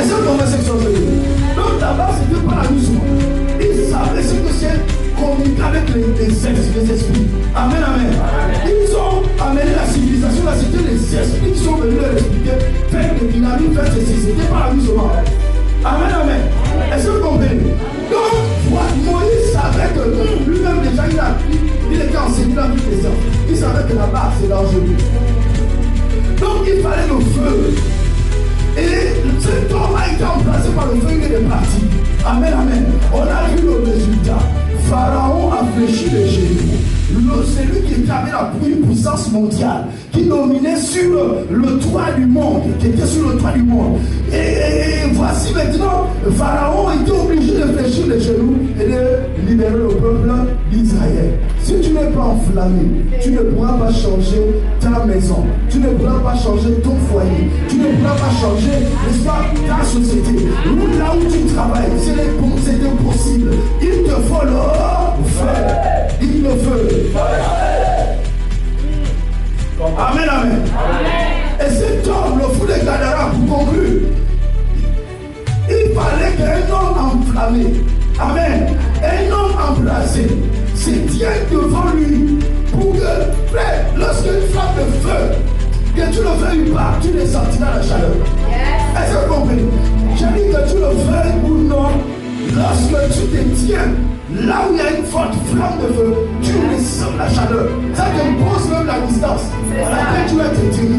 Est-ce que vous comprenez ce que je veux dire? Donc là-bas, c'était pas la mission. Ils savaient ce que c'est communiquer avec les esprits. Amen, amen. Ils ont amené la civilisation, là, c'était les esprits qui sont venus leur expliquer, faire des dynamiques, faire ceci. C'était pas la mission. Amen, amen. Est-ce que vous comprenez? Donc, Moïse savait que lui-même déjà, il était enseigné dans toutes les sciences. Il savait que là-bas, c'est dangereux. Donc, il fallait le feu. Et cet homme a été remplacé par le feu, il est parti. Amen, amen. On a vu le résultat. Pharaon a fléchi les genoux. Celui qui avait la puissance mondiale, qui dominait sur le toit du monde, qui était sur le toit du monde. Et voici maintenant, Pharaon était obligé de fléchir les genoux et de libérer le peuple d'Israël. Si tu n'es pas enflammé, tu ne pourras pas changer ta maison, tu ne pourras pas changer ton foyer, tu ne pourras pas changer, n'est-ce pas, ta société. Là où tu travailles, c'est impossible. Il te faut le feu. Il le veut. Amen, amen. Et cet homme, le fou de Gadara, pour conclure, il fallait qu'un homme enflammé, amen, un homme embrasé, se tienne devant lui pour que, frère, lorsqu'il frappe le feu, que tu le veuilles pas, tu ne sentiras la chaleur. Est-ce que vous comprenez? J'ai dit que tu le veuilles ou non, lorsque tu te tiens là où il y a une forte flamme de feu, tu ressens la chaleur. Ça t'impose même la distance. Après tu vas te dire,